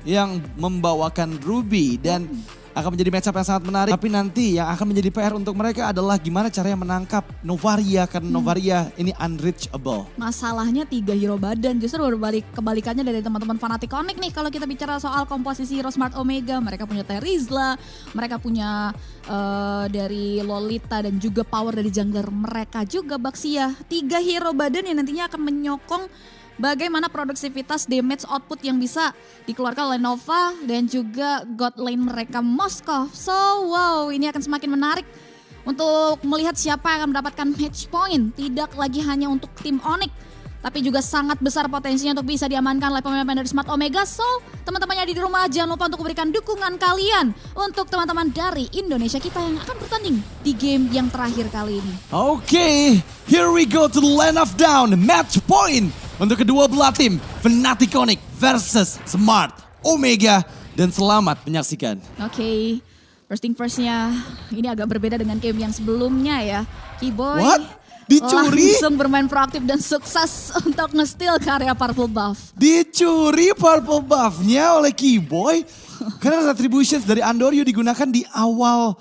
yang membawakan Ruby dan akan menjadi matchup yang sangat menarik. Tapi nanti yang akan menjadi PR untuk mereka adalah gimana caranya menangkap Novaria karena Novaria ini unreachable. Masalahnya 3 hero badan, justru berbalik kebalikannya dari teman-teman Fnatic Onyx nih. Kalau kita bicara soal komposisi hero Smart Omega, mereka punya Terizla, mereka punya dari Lolita dan juga power dari jungler mereka juga Baxia. 3 hero badan yang nantinya akan menyokong bagaimana produktivitas damage output yang bisa dikeluarkan oleh Nova dan juga god lane mereka Moskov. So wow, ini akan semakin menarik untuk melihat siapa yang akan mendapatkan match point. Tidak lagi hanya untuk tim Onyx, tapi juga sangat besar potensinya untuk bisa diamankan oleh pemain-pemain dari Smart Omega. So teman-temannya di rumah jangan lupa untuk memberikan dukungan kalian untuk teman-teman dari Indonesia kita yang akan bertanding di game yang terakhir kali ini. Okay, here we go to the land of down. Match point untuk kedua belah tim. Fnatic Onyx versus Smart Omega. Dan selamat menyaksikan. Oke, first thing firstnya ini agak berbeda dengan game yang sebelumnya ya. Keyboy What? Dicuri? langsung bermain proaktif dan sukses untuk nge-steal karya Purple Buff. Dicuri purple buff-nya oleh Keyboy. Karena retributions dari Andoryu digunakan di awal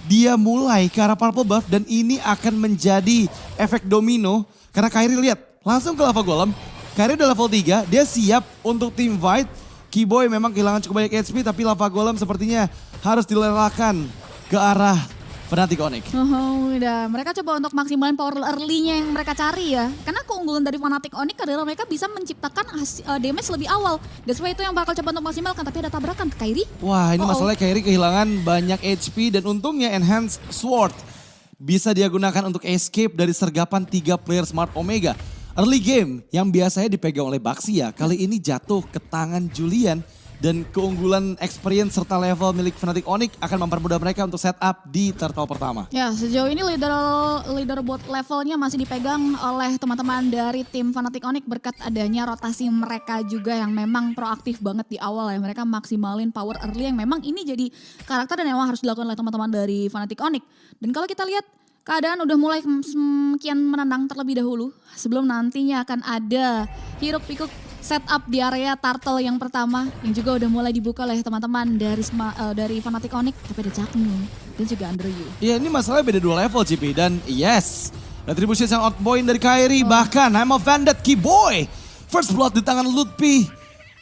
dia mulai ke arah purple buff. Dan ini akan menjadi efek domino. Karena Kairi lihat langsung ke lava golem. Kairi udah level 3, dia siap untuk team fight. Keyboy memang kehilangan cukup banyak HP tapi lava golem sepertinya harus dilelakan ke arah Fnatic Onyx. Udah, mereka coba untuk maksimalin power early-nya yang mereka cari ya. Karena keunggulan dari Fnatic Onyx adalah mereka bisa menciptakan damage lebih awal. That's why itu yang bakal coba untuk maksimalkan. Tapi ada tabrakan ke Kairi. Wah, ini masalahnya Kairi kehilangan banyak HP dan untungnya Enhanced Sword bisa dia gunakan untuk escape dari sergapan 3 player Smart Omega. Early game yang biasanya dipegang oleh Baxia kali ini jatuh ke tangan Julian. Dan keunggulan experience serta level milik Fnatic Onyx akan mempermudah mereka untuk setup di turtle pertama. Ya, sejauh ini leaderboard levelnya masih dipegang oleh teman-teman dari tim Fnatic Onyx berkat adanya rotasi mereka juga yang memang proaktif banget di awal ya. Mereka maksimalin power early yang memang ini jadi karakter dan memang harus dilakukan oleh teman-teman dari Fnatic Onyx. Dan kalau kita lihat keadaan udah mulai semakin menenang terlebih dahulu sebelum nantinya akan ada hiruk pikuk setup di area turtle yang pertama yang juga udah mulai dibuka oleh teman-teman dari Fnatic Onyx. Tapi ada Chaknu dan juga Andoryu. Iya, ini masalahnya beda 2 level CP dan yes, retribution yang outpoint dari Kairi bahkan I'm offended Keyboy. First blood di tangan Lutfi.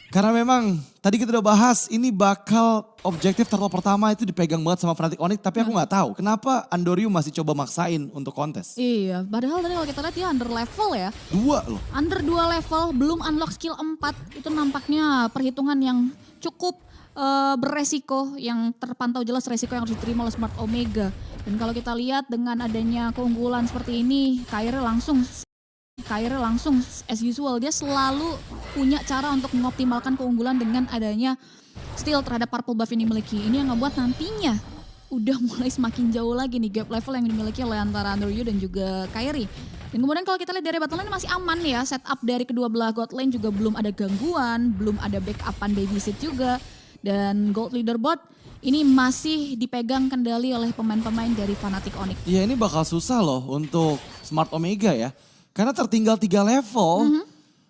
Karena memang tadi kita udah bahas ini bakal objektif turtle pertama itu dipegang banget sama Fnatic Onyx. Tapi aku gak tahu kenapa Andoryu masih coba maksain untuk kontes. Iya, padahal tadi kalau kita lihat dia under level ya. 2 loh. Under 2 level, belum unlock skill 4. Itu nampaknya perhitungan yang cukup beresiko, yang terpantau jelas resiko yang harus diterima oleh Smart Omega. Dan kalau kita lihat dengan adanya keunggulan seperti ini, Kairi langsung as usual dia selalu punya cara untuk mengoptimalkan keunggulan dengan adanya steal terhadap purple buff yang dimiliki. Ini yang ngebuat nantinya udah mulai semakin jauh lagi nih gap level yang dimiliki oleh antara Andoryu dan juga Kairi. Dan kemudian kalau kita lihat dari battle lane masih aman ya, setup dari kedua belah god lane juga belum ada gangguan, belum ada backupan babysit juga. Dan gold leaderboard ini masih dipegang kendali oleh pemain-pemain dari Fnatic Onyx. Iya, ini bakal susah loh untuk Smart Omega ya. Karena tertinggal 3 level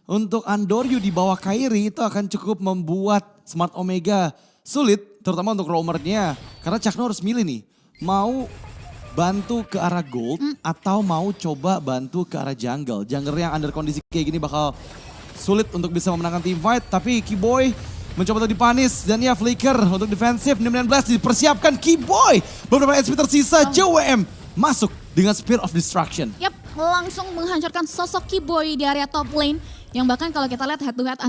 untuk Andoryu di bawah Kairi itu akan cukup membuat Smart Omega sulit. Terutama untuk roamernya. Karena Chaknu harus milih nih. Mau bantu ke arah gold atau mau coba bantu ke arah jungle. Jungle yang under kondisi kayak gini bakal sulit untuk bisa memenangkan team fight. Tapi Keyboy mencoba untuk dipanis dan ya flicker untuk defensif. 19 dipersiapkan Keyboy. Beberapa HP tersisa JWM masuk dengan Spear of Destruction. Yap, langsung menghancurkan sosok Keyboy di area top lane. Yang bahkan kalau kita lihat head to head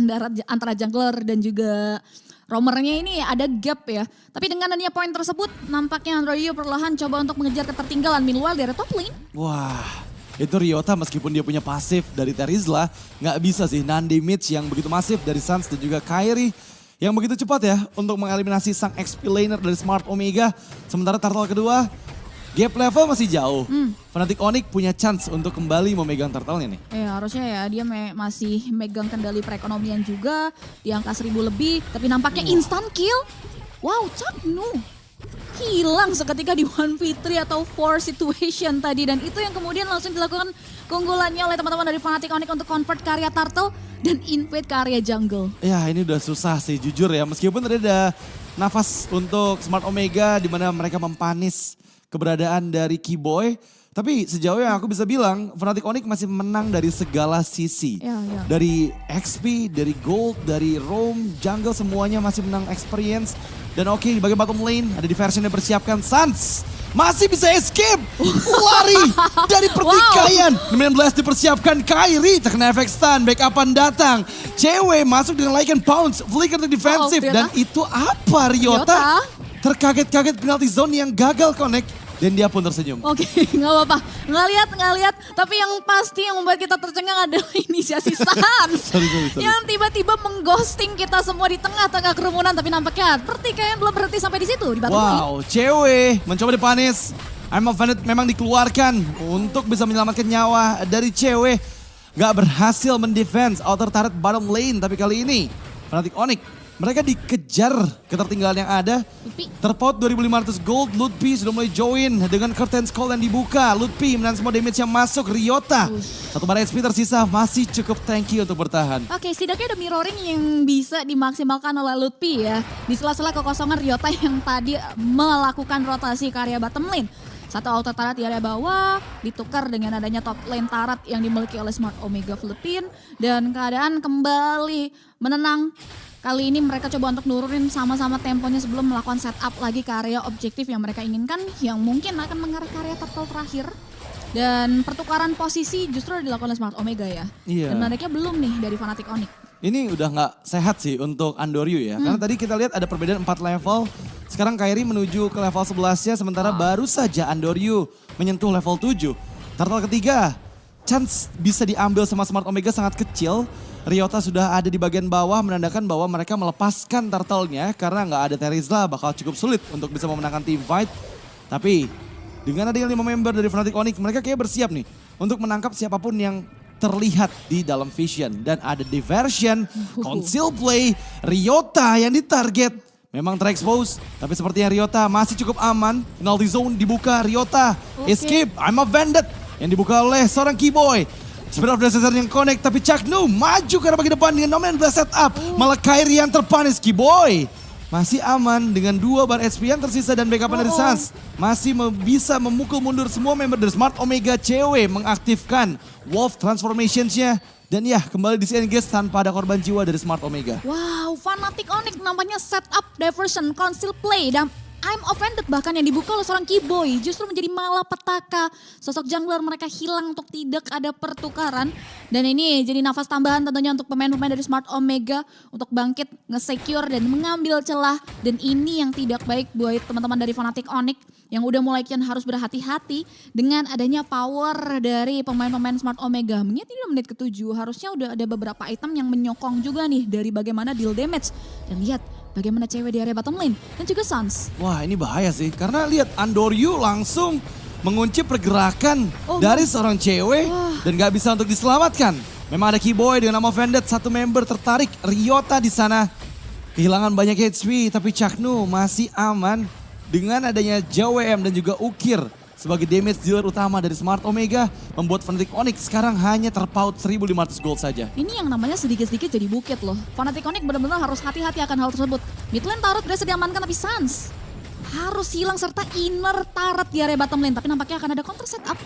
antara jungler dan juga roamernya ini ada gap ya. Tapi dengan adanya poin tersebut nampaknya Andoryu perlahan coba untuk mengejar ketertinggalan. Meanwhile di area top lane. Wah, itu Ryota meskipun dia punya pasif dari Terizla, nggak bisa sih nahan damage yang begitu masif dari Suns dan juga Kairi. Yang begitu cepat ya untuk mengeliminasi sang XP laner dari Smart Omega. Sementara turtle kedua, gap level masih jauh. Fnatic Onyx punya chance untuk kembali memegang turtle-nya nih. Ya harusnya ya dia masih megang kendali perekonomian juga. Di angka 1000 lebih, tapi nampaknya instant kill. Wow, Chaknu. hilang seketika di 1v3 atau 4 situation tadi. Dan itu yang kemudian langsung dilakukan keunggulannya oleh teman-teman dari Fnatic Onyx untuk convert ke area turtle dan invade ke area jungle. Ya ini udah susah sih jujur ya, meskipun tadi ada nafas untuk Smart Omega di mana mereka mempanis keberadaan dari Keyboy. Tapi sejauh yang aku bisa bilang, Fnatic Onyx masih menang dari segala sisi. Ya. Dari XP, dari Gold, dari Roam, Jungle semuanya masih menang experience. Dan oke, di bagian bottom lane ada diversion yang dipersiapkan. Suns masih bisa escape, lari dari pertikaian. 19 dipersiapkan, Kairi terkena efek stun, backupan datang. Cewek masuk dengan Lycan Pounce, flicker to defensive. Dan itu apa Ryota? Terkaget-kaget penalty zone yang gagal connect. Dan dia pun tersenyum. Oke, nggak apa-apa. Nggak lihat. Tapi yang pasti yang membuat kita tercengang adalah inisiasi Suns. Sorry. Yang tiba-tiba mengghosting kita semua di tengah-tengah kerumunan. Tapi nampaknya pertikaian belum berhenti sampai di situ. Di batu Wow, cewek mencoba dipanis. I'm offended memang dikeluarkan untuk bisa menyelamatkan nyawa dari cewek. Gak berhasil mendefense outer turret bottom lane. Tapi kali ini Fnatic Onyx mereka dikejar ketertinggalan yang ada. Lutfi. Terpaut 2.500 gold, Lutfi sudah mulai join dengan curtains call yang dibuka. Lutfi menahan semua damage yang masuk, Ryota. Satu bar HP tersisa, masih cukup tanky untuk bertahan. Oke, setidaknya ada mirroring yang bisa dimaksimalkan oleh Lutfi ya. Di sela-sela kekosongan Ryota yang tadi melakukan rotasi ke area bottom lane. Satu auto turret di area bawah, ditukar dengan adanya top lane turret yang dimiliki oleh Smart Omega Philippines. Dan keadaan kembali menenang. Kali ini mereka coba untuk nurunin sama-sama temponya sebelum melakukan setup lagi ke area objektif yang mereka inginkan. Yang mungkin akan mengarah ke area turtle terakhir. Dan pertukaran posisi justru dilakukan oleh Smart Omega ya. Iya. Dan menariknya belum nih dari Fnatic Onyx. Ini udah gak sehat sih untuk Andoryu ya. Karena tadi kita lihat ada perbedaan 4 level. Sekarang Kairi menuju ke level 11-nya. Sementara baru saja Andoryu menyentuh level 7. Turtle ketiga, chance bisa diambil sama Smart Omega sangat kecil. Ryota sudah ada di bagian bawah menandakan bahwa mereka melepaskan turtle-nya. Karena gak ada Terizla bakal cukup sulit untuk bisa memenangkan team fight. Tapi dengan adanya 5 member dari Fnatic Onyx mereka kayak bersiap nih untuk menangkap siapapun yang terlihat di dalam vision. Dan ada diversion, conceal play, Ryota yang ditarget. Memang terekspos, tapi sepertinya Ryota masih cukup aman. Penalty zone dibuka, Ryota escape, I'm offended. Yang dibuka oleh seorang Keyboy. Spirit of Desert yang connect, tapi Chaknu maju ke arah bagian depan dengan nomen setup. Malah Kairi yang terpanis, Keyboy masih aman dengan 2 bar HP yang tersisa dan backupan dari Suns. Masih bisa memukul mundur semua member dari Smart Omega cewek mengaktifkan Wolf Transformations-nya. Dan ya kembali disengage tanpa ada korban jiwa dari Smart Omega. Wow, Fnatic Onyx nampaknya setup diversion, conceal play, dan I'm offended bahkan yang dibuka oleh seorang Keyboy justru menjadi malapetaka. Sosok jungler mereka hilang untuk tidak ada pertukaran. Dan ini jadi nafas tambahan tentunya untuk pemain-pemain dari Smart Omega untuk bangkit, nge-secure dan mengambil celah. Dan ini yang tidak baik buat teman-teman dari Fnatic Onyx yang udah mulai kian harus berhati-hati dengan adanya power dari pemain-pemain Smart Omega. Mengingat ini menit ke-7 harusnya udah ada beberapa item yang menyokong juga nih dari bagaimana deal damage. Dan lihat bagaimana cewek di area bottom lane dan juga Suns. Wah ini bahaya sih karena lihat Andoryu langsung mengunci pergerakan dari seorang cewek dan gak bisa untuk diselamatkan. Memang ada Keyboy dengan nama Vended, satu member tertarik, Ryota di sana. Kehilangan banyak HP tapi Chaknu masih aman dengan adanya JWM dan juga Ukir sebagai damage dealer utama dari Smart Omega membuat Fnatic Onyx sekarang hanya terpaut 1.500 gold saja. Ini yang namanya sedikit-sedikit jadi bukit loh. Fnatic Onyx benar-benar harus hati-hati akan hal tersebut. Mid lane turret berhasil diamankan tapi Suns harus hilang serta inner turret di area bottom lane. Tapi nampaknya akan ada counter setup.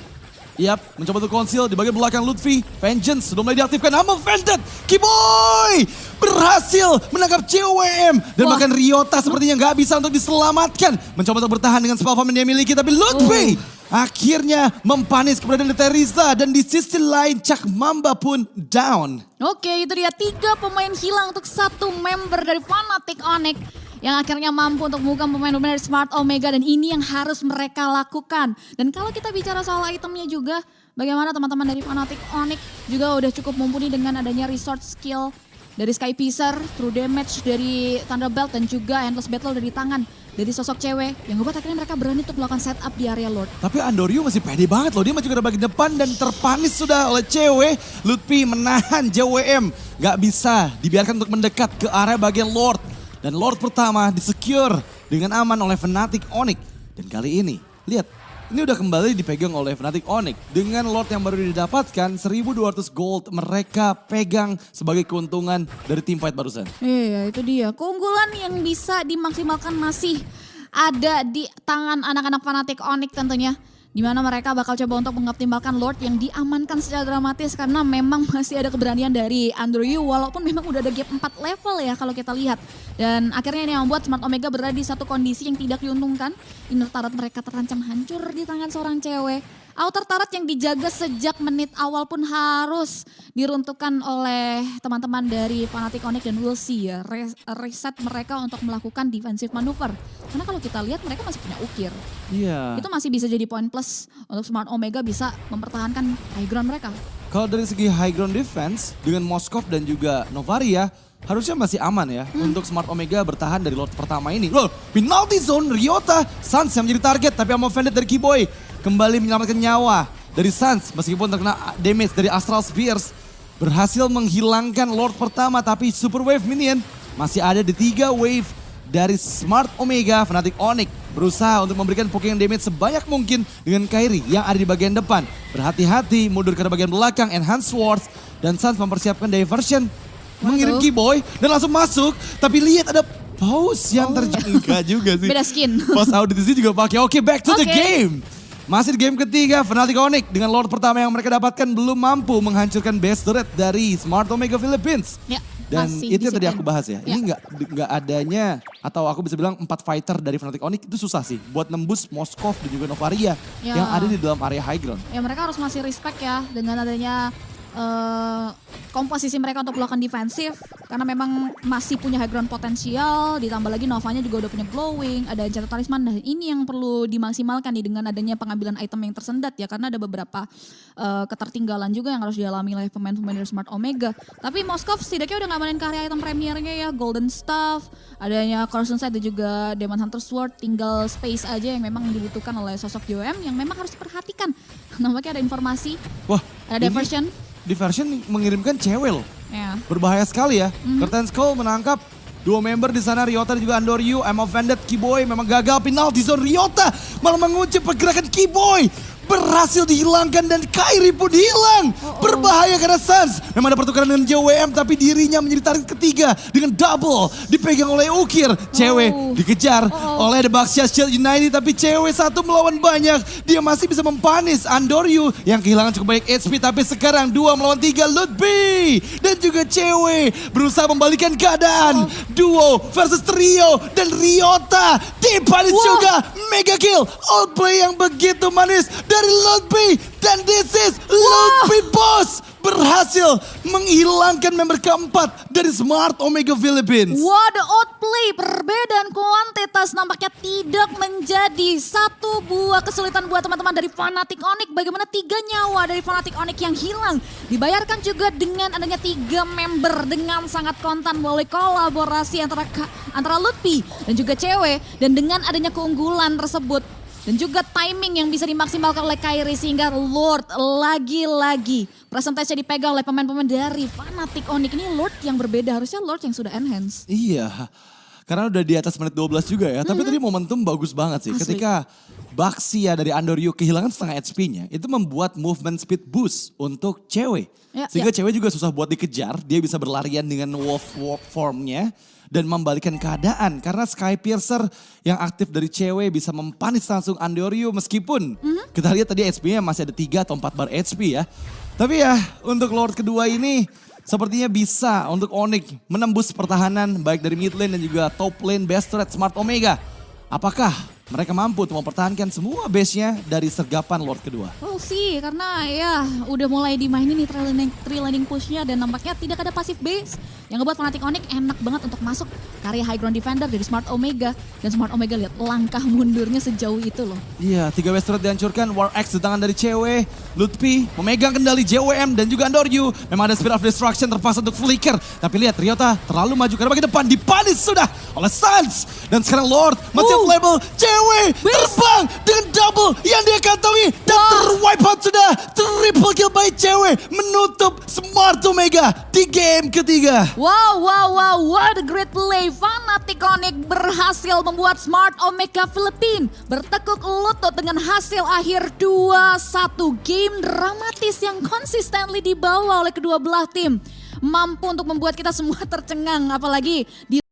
Yap, mencoba untuk conceal di bagian belakang Lutfi. Vengeance sudah mulai diaktifkan. Nama Vended, Keyboy berhasil menangkap COWM. Dan bahkan Ryota sepertinya nggak bisa untuk diselamatkan. Mencoba untuk bertahan dengan spell farm yang dia miliki. Tapi Lutfi akhirnya mempanis keberadaan Terizla. Dan di sisi lain Cak Mamba pun down. Oke, itu dia 3 pemain hilang untuk 1 member dari Fnatic Onyx. Yang akhirnya mampu untuk membuka pemain-pemain dari Smart Omega dan ini yang harus mereka lakukan. Dan kalau kita bicara soal itemnya juga, bagaimana teman-teman dari Fnatic Onyx juga udah cukup mumpuni dengan adanya resource skill dari Sky Piercer, True Damage dari Thunderbolt dan juga Endless Battle dari tangan dari sosok cewek yang membuat akhirnya mereka berani untuk melakukan setup di area Lord. Tapi Andoryu masih pede banget loh, dia maju ke bagian depan dan terpanis sudah oleh cewek. Lutfi menahan JWM, gak bisa dibiarkan untuk mendekat ke area bagian Lord. Dan Lord pertama disecure dengan aman oleh Fnatic Onyx. Dan kali ini, lihat, ini udah kembali dipegang oleh Fnatic Onyx. Dengan Lord yang baru didapatkan, 1.200 gold mereka pegang sebagai keuntungan dari teamfight barusan. Iya, itu dia. Keunggulan yang bisa dimaksimalkan masih ada di tangan anak-anak Fnatic Onyx tentunya. Di mana mereka bakal coba untuk mengoptimalkan Lord yang diamankan secara dramatis karena memang masih ada keberanian dari Andrew walaupun memang udah ada gap 4 level ya kalau kita lihat. Dan akhirnya ini yang membuat Smart Omega berada di satu kondisi yang tidak diuntungkan. Inner turret mereka terancam hancur di tangan seorang cewek. Outer turret yang dijaga sejak menit awal pun harus diruntuhkan oleh teman-teman dari Fnatic Onyx dan we'll see ya. Reset mereka untuk melakukan defensive maneuver. Karena kalau kita lihat mereka masih punya ukir. Iya. Itu masih bisa jadi poin plus untuk Smart Omega bisa mempertahankan high ground mereka. Kalau dari segi high ground defense dengan Moskov dan juga Novaria harusnya masih aman ya untuk Smart Omega bertahan dari Lord pertama ini. Loh, penalty zone Ryota, Sans yang menjadi target tapi Amo Vended dari Keyboy kembali menyelamatkan nyawa dari Sans meskipun terkena damage dari Astral Spears. Berhasil menghilangkan Lord pertama tapi Super Wave Minion masih ada di 3 wave dari Smart Omega. Fnatic Onyx berusaha untuk memberikan poking damage sebanyak mungkin dengan Kairi yang ada di bagian depan. Berhati-hati mundur ke bagian belakang, Enhanced Swords dan Sans mempersiapkan diversion. Mengirim Keyboy dan langsung masuk. Tapi lihat ada pause yang terjadi. Enggak juga sih. Beda skin. Pause audisi juga pakai. Oke, back to the game. Masih di game ketiga, Fnatic Onyx dengan Lord pertama yang mereka dapatkan belum mampu menghancurkan base turret dari Smart Omega Philippines. Ya, Dan masih itu yang tadi disiplin. aku bahas ya. Ini nggak adanya atau aku bisa bilang 4 fighter dari Fnatic Onyx itu susah sih buat nembus Moskov dan juga Novaria Ya. yang ada di dalam area high ground. Ya mereka harus masih respect ya dengan adanya komposisi mereka untuk melakukan defensif karena memang masih punya high ground potensial, ditambah lagi Novanya juga udah punya glowing, ada Enchanted Talisman. Dan ini yang perlu dimaksimalkan nih dengan adanya pengambilan item yang tersendat ya, karena ada beberapa ketertinggalan juga yang harus dialami oleh pemain-pemain dari Smart Omega. Tapi Moskov setidaknya udah ngamanin karya item premiernya ya, Golden Staff, adanya Corson Sight dan juga Demon Hunter Sword, tinggal space aja yang memang dibutuhkan oleh sosok JOM yang memang harus diperhatikan. Nampaknya ada informasi, Wah, ada ini diversion. Diversion mengirimkan cewek loh. Ya. Berbahaya sekali ya. Curtain Skull menangkap 2 member di sana, Ryota dan juga Andoryu. Amo Vended, Keyboy memang gagal penalti zone. Ryota malah mengunci pergerakan Keyboy. Berhasil dihilangkan dan Kairi pun hilang. Berbahaya karena Sans memang ada pertukaran dengan JWM tapi dirinya menjadi target ketiga dengan double. Dipegang oleh Ukir. Cewek dikejar oleh The Baxia Shield United tapi cewek satu melawan banyak. Dia masih bisa mempanis Andoryu yang kehilangan cukup banyak HP tapi sekarang 2 melawan 3 Ludby. Dan juga cewek berusaha membalikan keadaan. Duo versus trio dan Ryota dipanis juga. Mega kill. Outplay yang begitu manis dari Ludby. Dan this is Ludby Boss. Berhasil menghilangkan member keempat dari Smart Omega Philippines. Waduh, outplay, perbedaan kuantitas nampaknya tidak menjadi satu buah kesulitan buat teman-teman dari Fnatic Onyx. Bagaimana 3 nyawa dari Fnatic Onyx yang hilang dibayarkan juga dengan adanya 3 member dengan sangat kontan melalui kolaborasi antara Ludby dan juga cewek. Dan dengan adanya keunggulan tersebut dan juga timing yang bisa dimaksimalkan oleh Kairi sehingga Lord lagi-lagi presentasi dipegang oleh pemain-pemain dari Fnatic Onyx. Ini Lord yang berbeda, harusnya Lord yang sudah enhance. Iya, karena udah di atas menit 12 juga ya. Tapi tadi momentum bagus banget sih. Asli. Ketika Baxia dari Andoryu kehilangan setengah HP-nya, itu membuat movement speed boost untuk cewek. Ya, Sehingga cewek juga susah buat dikejar, dia bisa berlarian dengan wolf formnya dan membalikkan keadaan. Karena Sky Piercer yang aktif dari cewek bisa mempanis langsung Andoryu meskipun kita lihat tadi HP-nya masih ada 3 atau 4 bar HP ya. Tapi ya untuk Lord kedua ini sepertinya bisa untuk Onyx menembus pertahanan baik dari mid lane dan juga top lane base turret Smart Omega. Apakah mereka mampu untuk mempertahankan semua base-nya dari sergapan Lord kedua? We'll see, karena ya udah mulai dimainin nih tree laning push-nya dan nampaknya tidak ada passive base yang ngebuat Fnatic Onyx enak banget untuk masuk karya high ground defender dari Smart Omega. Dan Smart Omega lihat langkah mundurnya sejauh itu loh. Iya, 3 base turret dihancurkan, War Axe di tangan dari cewek, Ludby memegang kendali JWM dan juga Andoryu. Memang ada Spirit of Destruction terpaksa untuk flicker. Tapi lihat Ryota terlalu maju karena bagian depan dipanis sudah oleh Sans. Dan sekarang Lord masih available, cewek cewek terbang dengan double yang dia kantongi dan terwipe out sudah. Triple kill by cewek menutup Smart Omega di game ketiga. Wow, what a great play. Fnatic Onyx berhasil membuat Smart Omega Philippines bertekuk lutut dengan hasil akhir 2-1. Game dramatis yang consistently dibawa oleh kedua belah tim. Mampu untuk membuat kita semua tercengang, apalagi di